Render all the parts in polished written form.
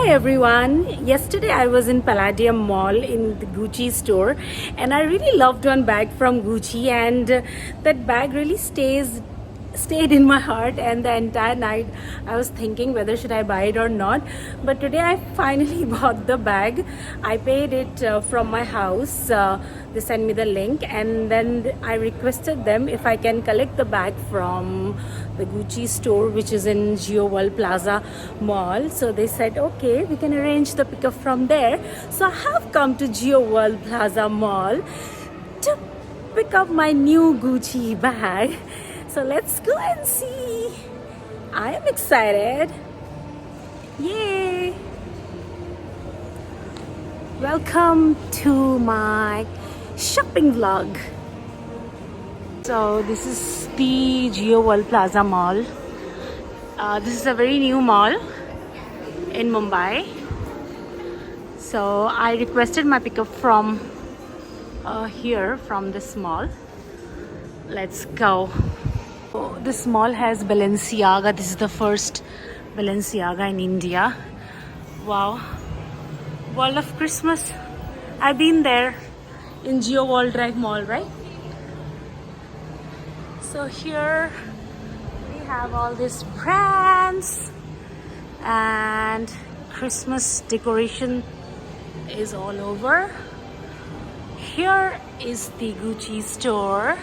Hi everyone. Yesterday I was in Palladium Mall in the Gucci store and I really loved one bag from Gucci and that bag really stayed in my heart, and the entire night I was thinking whether should I buy it or not. But today I finally bought the bag. I paid it from my house. They sent me the link and then I requested them if I can collect the bag from the Gucci store, which is in Geo World Plaza Mall. So they said okay, we can arrange the pickup from there. So I have come to Geo World Plaza Mall to pick up my new Gucci bag. So let's go and see. I am excited. Yay! Welcome to my shopping vlog. So this is the Geo World Plaza Mall. This is a very new mall in Mumbai. So I requested my pickup from here, from this mall. Let's go. So this mall has Balenciaga. This is the first Balenciaga in India. Wow. World of Christmas. I've been there in Geo World Drive Mall, right? So here we have all these brands and Christmas decoration is all over. Here is the Gucci store.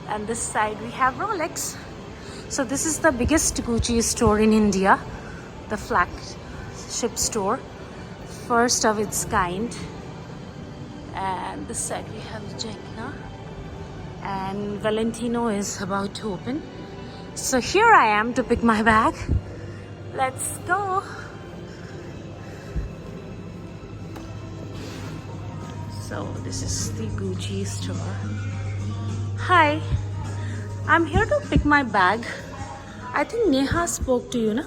And this side we have Rolex. So this is the biggest Gucci store in India, the flagship store, first of its kind. And this side we have Jacna, and Valentino is about to open. So here I am to pick my bag. Let's go. So this is the Gucci store. Hi, I'm here to pick my bag. I think Neha spoke to you, na?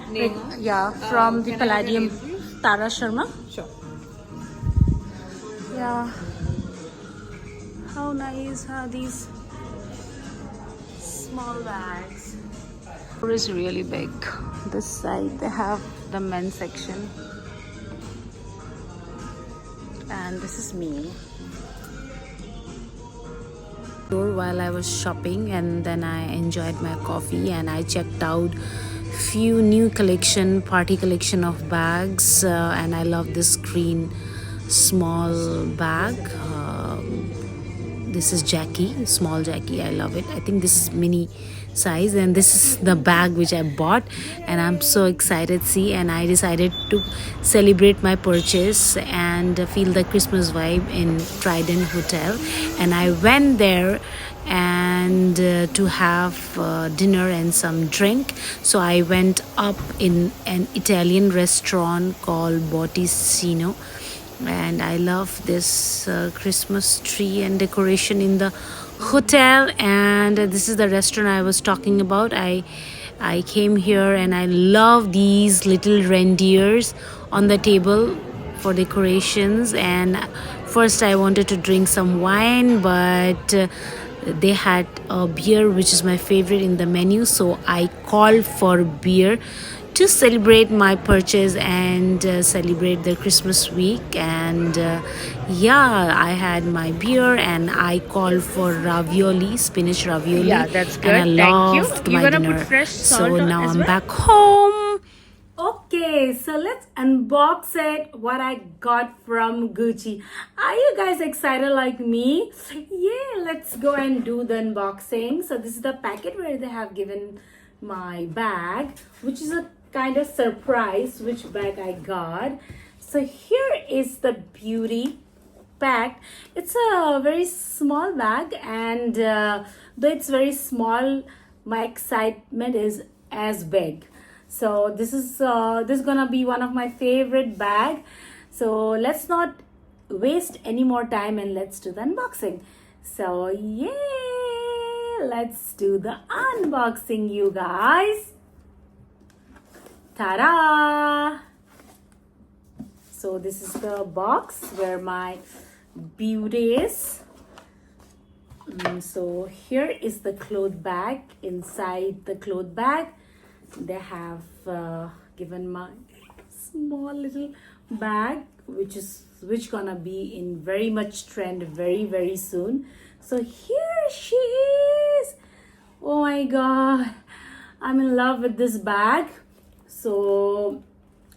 Neha? Yeah, from the Can I have your Palladium. name, please? Tara Sharma. Sure. Yeah. How nice are these small bags? It is really big. This side they have the men's section. And this is me. While I was shopping, and then I enjoyed my coffee and I checked out few new party collection of bags, and I love this green small bag. This is Jackie, small Jackie. I love it. I think this is mini size, and this is the bag which I bought, and I'm so excited. See, and I decided to celebrate my purchase and feel the Christmas vibe in Trident Hotel, and I went there and to have dinner and some drink. So I went up in an Italian restaurant called Botticino, and I love this Christmas tree and decoration in the hotel. And this is the restaurant I was talking about. I came here and I love these little reindeers on the table for decorations. And first I wanted to drink some wine, but they had a beer which is my favorite in the menu, so I called for beer to celebrate my purchase and celebrate the Christmas week. And yeah, I had my beer and I called for ravioli, spinach ravioli. Yeah, that's good. And I Thank you. loved You my gonna dinner. put fresh salt So on now as I'm well? back home. Okay, so let's unbox it. What I got from Gucci. Are you guys excited like me? Yeah, let's go and do the unboxing. So this is the packet where they have given my bag, which is a kind of surprise which bag I got. So here is the beauty pack. It's a very small bag, and though it's very small, my excitement is as big. So this is gonna be one of my favorite bag. So let's not waste any more time and let's do the unboxing. So yeah, let's do the unboxing, you guys. Ta-da! So this is the box where my beauty is. So here is the cloth bag. Inside the cloth bag they have given my small little bag which gonna be in very much trend very soon. So here she is. Oh my god, I'm in love with this bag. So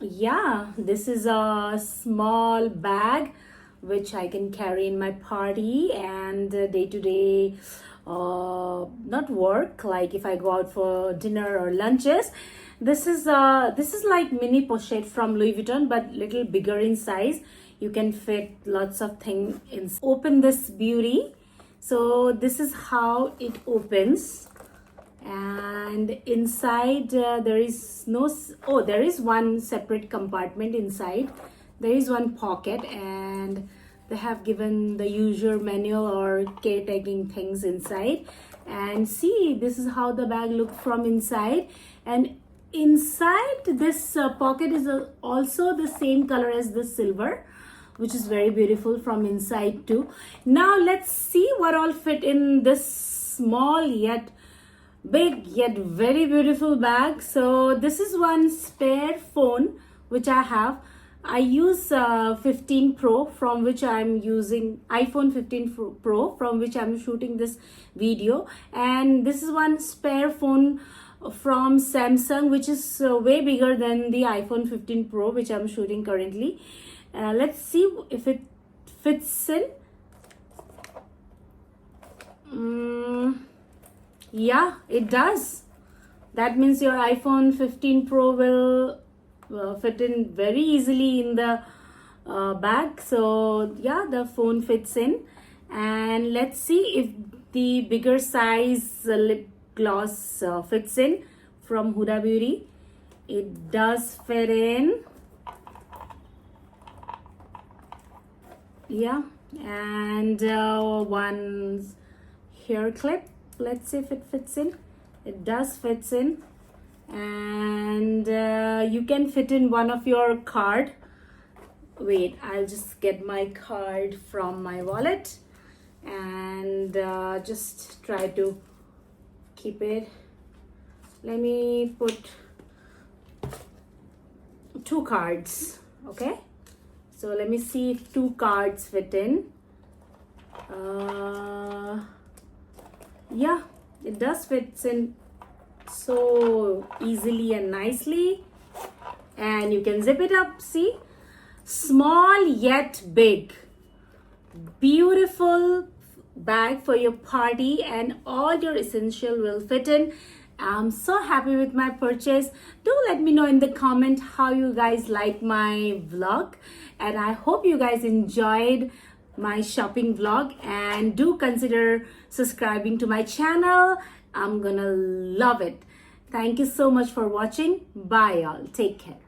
yeah, this is a small bag which I can carry in my party and day to day, not work, like if I go out for dinner or lunches. This is like mini pochette from Louis Vuitton, but little bigger in size. You can fit lots of things in. Open this beauty. So this is how it opens, and inside there is no, oh, there is one separate compartment inside. There is one pocket, and they have given the usual manual or caretaking things inside. And see, this is how the bag looks from inside. And inside this pocket is also the same color as the silver, which is very beautiful from inside too. Now let's see what all fit in this small yet big yet very beautiful bag. So this is one spare phone which I have. I use 15 Pro, from which I'm using iPhone 15 Pro, from which I'm shooting this video. And this is one spare phone from Samsung, which is way bigger than the iPhone 15 Pro, which I'm shooting currently. Let's see if it fits in. Yeah, it does. That means your iPhone 15 Pro will fit in very easily in the bag. So yeah, the phone fits in. And let's see if the bigger size lip gloss fits in from Huda Beauty. It does fit in. Yeah, and one hair clip. Let's see if it fits in. It does fits in. And you can fit in one of your card. Wait, I'll just get my card from my wallet and just try to keep it. Let me put 2 cards. Okay, so let me see if 2 cards fit in. Yeah, it does fit in so easily and nicely. And you can zip it up. See, small yet big, beautiful bag for your party, and all your essential will fit in. I'm so happy with my purchase. Do let me know in the comment how you guys like my vlog, and I hope you guys enjoyed my shopping vlog, and do consider subscribing to my channel. I'm gonna love it. Thank you so much for watching. Bye y'all. Take care.